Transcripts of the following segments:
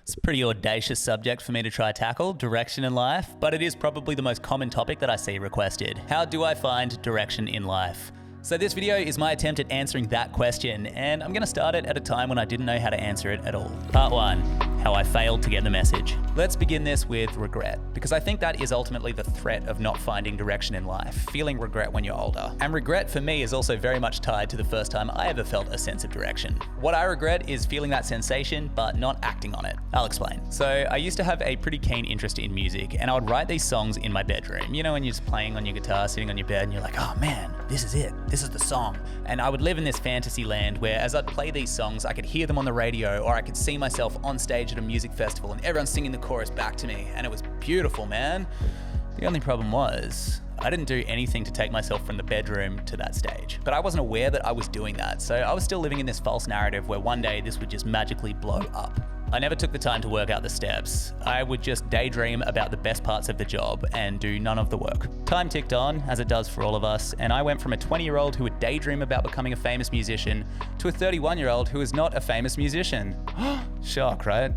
It's a pretty audacious subject for me to try tackle, direction in life, but it is probably the most common topic that I see requested. How do I find direction in life? So this video is my attempt at answering that question, and I'm going to start it at a time when I didn't know how to answer it at all. Part 1, how I failed to get the message. Let's begin this with regret, because I think that is ultimately the threat of not finding direction in life, feeling regret when you're older. And regret for me is also very much tied to the first time I ever felt a sense of direction. What I regret is feeling that sensation, but not acting on it. I'll explain. So I used to have a pretty keen interest in music, and I would write these songs in my bedroom. You know, when you're just playing on your guitar, sitting on your bed, and you're like, oh man, this is it. This is the song. And I would live in this fantasy land where as I'd play these songs, I could hear them on the radio, or I could see myself on stage at a music festival and everyone singing the chorus back to me. And it was beautiful, man. The only problem was I didn't do anything to take myself from the bedroom to that stage. But I wasn't aware that I was doing that. So I was still living in this false narrative where one day this would just magically blow up. I never took the time to work out the steps. I would just daydream about the best parts of the job and do none of the work. Time ticked on, as it does for all of us, and I went from a 20-year-old who would daydream about becoming a famous musician to a 31-year-old who is not a famous musician. Shock, right?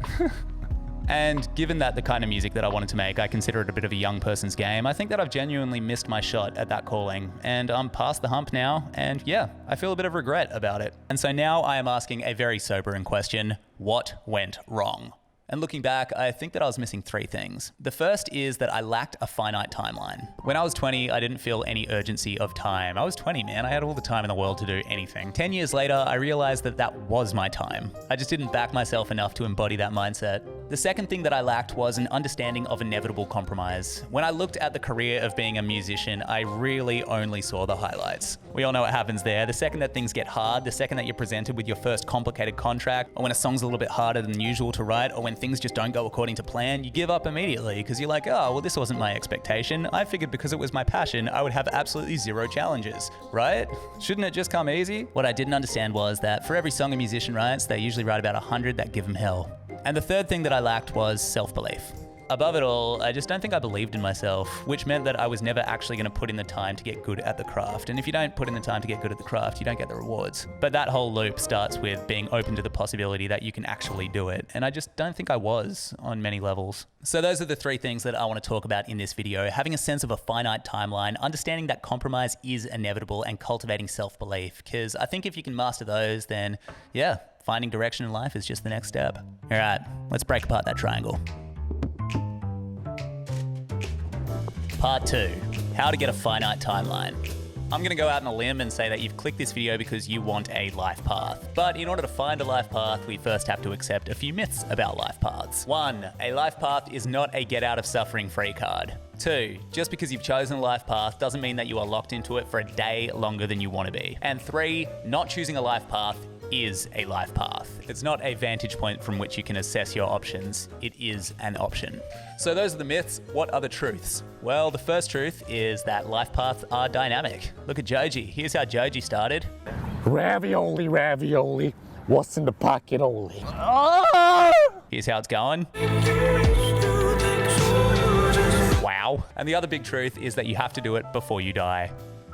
And given that the kind of music that I wanted to make, I consider it a bit of a young person's game, I think that I've genuinely missed my shot at that calling. And I'm past the hump now, and yeah, I feel a bit of regret about it. And so now I am asking a very sobering question: what went wrong? And looking back, I think that I was missing 3 things. The first is that I lacked a finite timeline. When I was 20, I didn't feel any urgency of time. I was 20, man. I had all the time in the world to do anything. 10 years later, I realized that that was my time. I just didn't back myself enough to embody that mindset. The second thing that I lacked was an understanding of inevitable compromise. When I looked at the career of being a musician, I really only saw the highlights. We all know what happens there. The second that things get hard, the second that you're presented with your first complicated contract, or when a song's a little bit harder than usual to write, or when things just don't go according to plan, you give up immediately because you're like, oh, well, this wasn't my expectation. I figured because it was my passion, I would have absolutely 0 challenges, right? Shouldn't it just come easy? What I didn't understand was that for every song a musician writes, they usually write about 100 that give them hell. And the third thing that I lacked was self-belief. Above it all, I just don't think I believed in myself, which meant that I was never actually going to put in the time to get good at the craft. And if you don't put in the time to get good at the craft, you don't get the rewards. But that whole loop starts with being open to the possibility that you can actually do it. And I just don't think I was on many levels. So those are the 3 things that I want to talk about in this video: having a sense of a finite timeline, understanding that compromise is inevitable, and cultivating self-belief. Because I think if you can master those, then yeah, finding direction in life is just the next step. All right, let's break apart that triangle. Part 2, how to get a finite timeline. I'm going to go out on a limb and say that you've clicked this video because you want a life path. But in order to find a life path, we first have to accept a few myths about life paths. 1, a life path is not a get out of suffering free card. 2, just because you've chosen a life path doesn't mean that you are locked into it for a day longer than you want to be. And 3, not choosing a life path is a life path. It's not a vantage point from which you can assess your options. It is an option. So those are the myths. What are the truths? Well, the first truth is that life paths are dynamic. Look at Joji. Here's how Joji started. Ravioli, ravioli, what's in the pocket only? Here's how it's going. Wow. And the other big truth is that you have to do it before you die.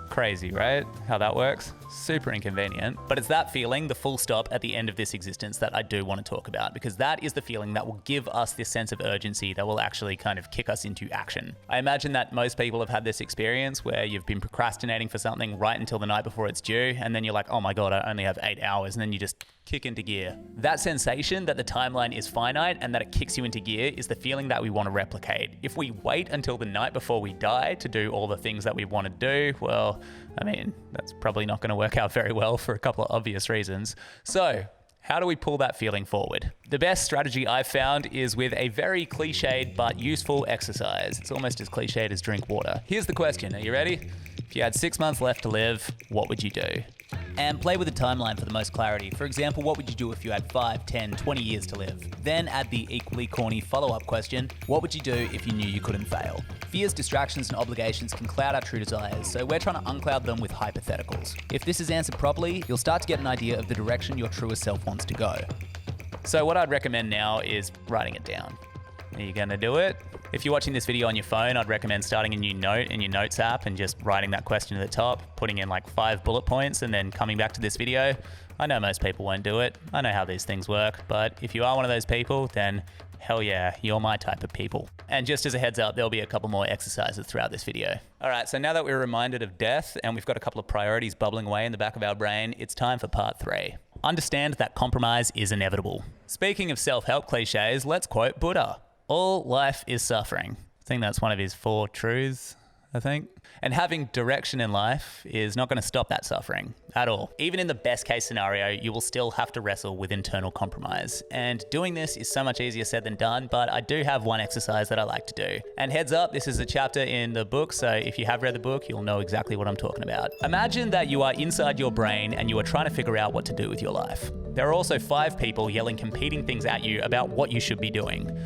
Crazy, right? How that works? Super inconvenient. But it's that feeling, the full stop at the end of this existence, that I do want to talk about, because that is the feeling that will give us this sense of urgency that will actually kind of kick us into action. I imagine that most people have had this experience where you've been procrastinating for something right until the night before it's due, and then you're like, oh my God, I only have 8 hours, and then you just kick into gear. That sensation that the timeline is finite and that it kicks you into gear is the feeling that we want to replicate. If we wait until the night before we die to do all the things that we want to do, well, I mean, that's probably not going to work out very well for a couple of obvious reasons. So, how do we pull that feeling forward? The best strategy I've found is with a very cliched but useful exercise. It's almost as cliched as drink water. Here's the question. Are you ready? If you had 6 months left to live, what would you do? And play with the timeline for the most clarity. For example, what would you do if you had 5, 10, 20 years to live? Then add the equally corny follow-up question: what would you do if you knew you couldn't fail? Fears, distractions, and obligations can cloud our true desires, so we're trying to uncloud them with hypotheticals. If this is answered properly, you'll start to get an idea of the direction your truest self wants to go. So what I'd recommend now is writing it down. Are you gonna do it? If you're watching this video on your phone, I'd recommend starting a new note in your notes app and just writing that question at the top, putting in like 5 bullet points and then coming back to this video. I know most people won't do it. I know how these things work, but if you are one of those people, then hell yeah, you're my type of people. And just as a heads up, there'll be a couple more exercises throughout this video. All right, so now that we're reminded of death and we've got a couple of priorities bubbling away in the back of our brain, it's time for part 3. Understand that compromise is inevitable. Speaking of self-help cliches, let's quote Buddha. All life is suffering. I think that's one of his 4 truths, I think. And having direction in life is not going to stop that suffering at all. Even in the best case scenario, you will still have to wrestle with internal compromise. And doing this is so much easier said than done, but I do have one exercise that I like to do. And heads up, this is a chapter in the book, so if you have read the book, you'll know exactly what I'm talking about. Imagine that you are inside your brain and you are trying to figure out what to do with your life. There are also 5 people yelling competing things at you about what you should be doing.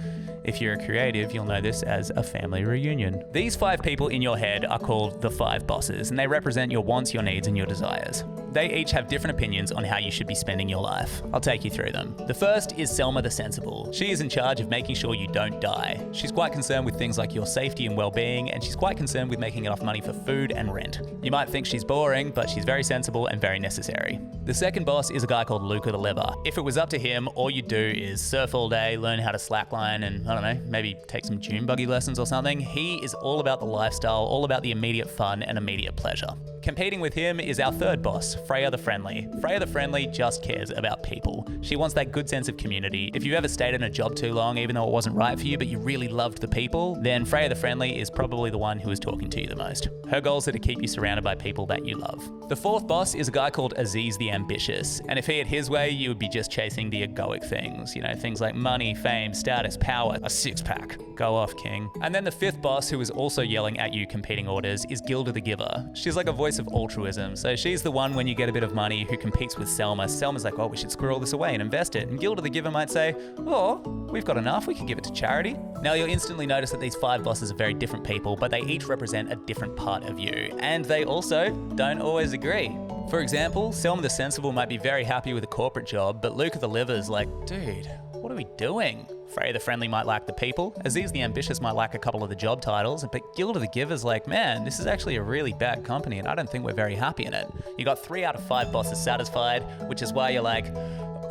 If you're a creative, you'll know this as a family reunion. These 5 people in your head are called the 5 bosses, and they represent your wants, your needs, and your desires. They each have different opinions on how you should be spending your life. I'll take you through them. The first is Selma the Sensible. She is in charge of making sure you don't die. She's quite concerned with things like your safety and well-being, and she's quite concerned with making enough money for food and rent. You might think she's boring, but she's very sensible and very necessary. The second boss is a guy called Luka the Liver. If it was up to him, all you'd do is surf all day, learn how to slackline, and I don't know, maybe take some dune buggy lessons or something. He is all about the lifestyle, all about the immediate fun and immediate pleasure. Competing with him is our third boss, Freya the Friendly. Freya the Friendly just cares about people. She wants that good sense of community. If you've ever stayed in a job too long, even though it wasn't right for you, but you really loved the people, then Freya the Friendly is probably the one who is talking to you the most. Her goals are to keep you surrounded by people that you love. The fourth boss is a guy called Aziz the Ambitious. And if he had his way, you would be just chasing the egoic things. You know, things like money, fame, status, power, a six-pack. Go off, king. And then the fifth boss, who is also yelling at you competing orders, is Luka the Liver. She's like a voice of altruism. So she's the one when you get a bit of money who competes with Selma. Selma's like, oh, we should squirrel this away and invest it. And Luka the Liver might say, oh, we've got enough, we could give it to charity. Now you'll instantly notice that these 5 bosses are very different people, but they each represent a different part of you. And they also don't always agree. For example, Selma the Sensible might be very happy with a corporate job, but Luka the Liver's like, dude, what are we doing? Freya the Friendly might lack the people, Aziz the Ambitious might lack a couple of the job titles, but Luka the Liver's like, man, this is actually a really bad company and I don't think we're very happy in it. You got 3 out of 5 bosses satisfied, which is why you're like,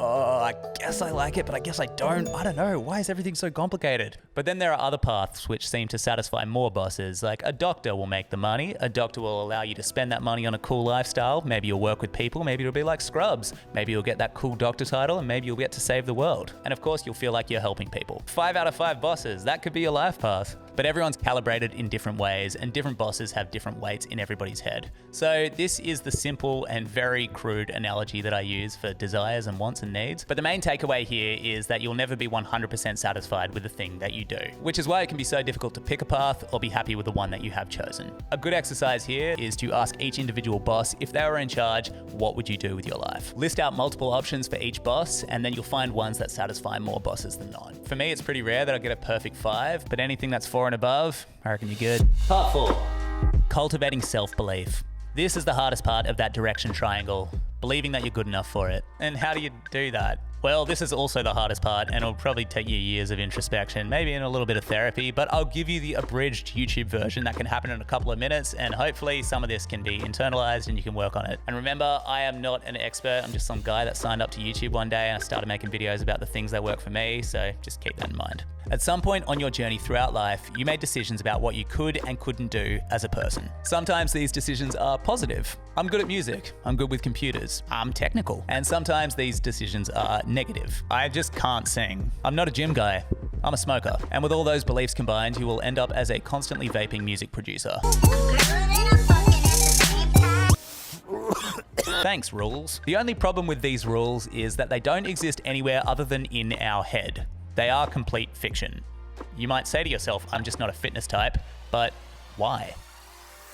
oh, I guess I like it, but I guess I don't. I don't know. Why is everything so complicated? But then there are other paths which seem to satisfy more bosses. Like a doctor will make the money. A doctor will allow you to spend that money on a cool lifestyle. Maybe you'll work with people. Maybe it'll be like Scrubs. Maybe you'll get that cool doctor title and maybe you'll get to save the world. And of course, you'll feel like you're helping people. 5 out of 5 bosses. That could be your life path. But everyone's calibrated in different ways and different bosses have different weights in everybody's head. So this is the simple and very crude analogy that I use for desires and wants and needs. But the main takeaway here is that you'll never be 100% satisfied with the thing that you do, which is why it can be so difficult to pick a path or be happy with the one that you have chosen. A good exercise here is to ask each individual boss, if they were in charge, what would you do with your life? List out multiple options for each boss, and then you'll find ones that satisfy more bosses than not. For me, it's pretty rare that I get a perfect 5, but anything that's 4 and above, I reckon you're good. Part 4, cultivating self-belief. This is the hardest part of that direction triangle, believing that you're good enough for it. And how do you do that? Well, this is also the hardest part, and it'll probably take you years of introspection, maybe in a little bit of therapy, but I'll give you the abridged YouTube version that can happen in a couple of minutes, and hopefully some of this can be internalized and you can work on it. And remember, I am not an expert. I'm just some guy that signed up to YouTube one day and I started making videos about the things that work for me, so just keep that in mind. At some point on your journey throughout life, you made decisions about what you could and couldn't do as a person. Sometimes these decisions are positive. I'm good at music. I'm good with computers. I'm technical. And sometimes these decisions are negative. I just can't sing. I'm not a gym guy. I'm a smoker. And with all those beliefs combined, you will end up as a constantly vaping music producer. Thanks, rules. The only problem with these rules is that they don't exist anywhere other than in our head. They are complete fiction. You might say to yourself, I'm just not a fitness type, but why?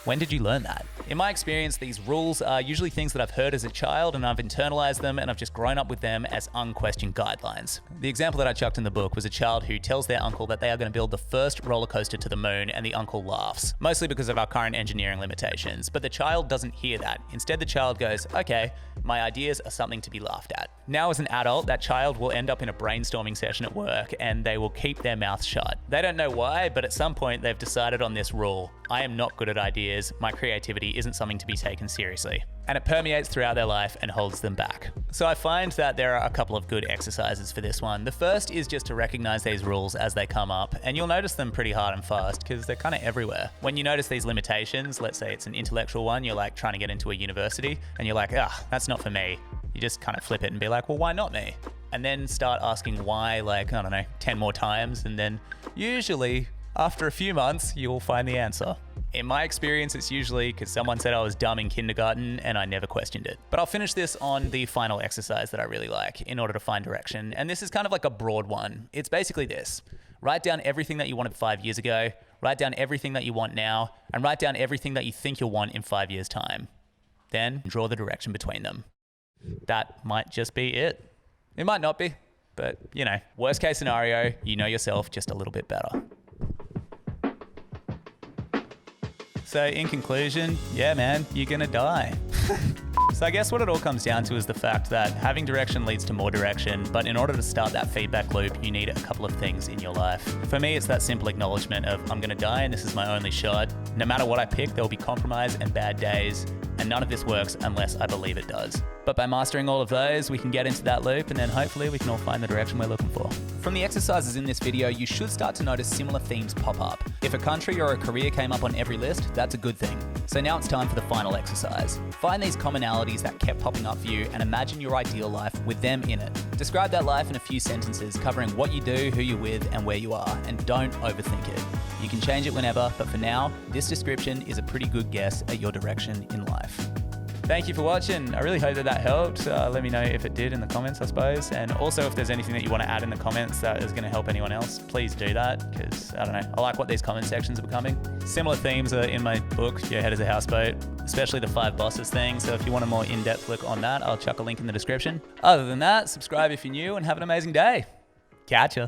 When did you learn that? In my experience, these rules are usually things that I've heard as a child and I've internalized them and I've just grown up with them as unquestioned guidelines. The example that I chucked in the book was a child who tells their uncle that they are going to build the first roller coaster to the moon, and the uncle laughs, mostly because of our current engineering limitations. But the child doesn't hear that. Instead, the child goes, okay, my ideas are something to be laughed at. Now as an adult, that child will end up in a brainstorming session at work and they will keep their mouth shut. They don't know why, but at some point they've decided on this rule. I am not good at ideas. My creativity isn't something to be taken seriously. And it permeates throughout their life and holds them back. So I find that there are a couple of good exercises for this one. The first is just to recognize these rules as they come up, and you'll notice them pretty hard and fast because they're kind of everywhere. When you notice these limitations, let's say it's an intellectual one, you're like trying to get into a university and you're like, that's not for me. You just kind of flip it and be like, well, why not me? And then start asking why, like, I don't know, 10 more times. And then usually after a few months, you'll find the answer. In my experience, it's usually because someone said I was dumb in kindergarten and I never questioned it. But I'll finish this on the final exercise that I really like in order to find direction. And this is kind of like a broad one. It's basically this. Write down everything that you wanted 5 years ago, write down everything that you want now, and write down everything that you think you'll want in 5 years' time. Then draw the direction between them. That might just be it. It might not be, but worst case scenario, you know yourself just a little bit better. So in conclusion, yeah, man, you're gonna die. So I guess what it all comes down to is the fact that having direction leads to more direction, but in order to start that feedback loop, you need a couple of things in your life. For me, it's that simple acknowledgement of I'm gonna die and this is my only shot. No matter what I pick, there'll be compromise and bad days, and none of this works unless I believe it does. But by mastering all of those, we can get into that loop and then hopefully we can all find the direction we're looking for. From the exercises in this video, you should start to notice similar themes pop up. If a country or a career came up on every list, that's a good thing. So now it's time for the final exercise. Find these commonalities that kept popping up for you and imagine your ideal life with them in it. Describe that life in a few sentences, covering what you do, who you're with, and where you are, and don't overthink it. You can change it whenever, but for now, this description is a pretty good guess at your direction in life. Thank you for watching. I really hope that helped. Let me know if it did in the comments, I suppose. And also if there's anything that you want to add in the comments that is going to help anyone else, please do that, because I don't know, I like what these comment sections are becoming. Similar themes are in my book, Your Head is a Houseboat, especially the 5 bosses thing. So if you want a more in-depth look on that, I'll chuck a link in the description. Other than that, subscribe if you're new and have an amazing day. Catch ya.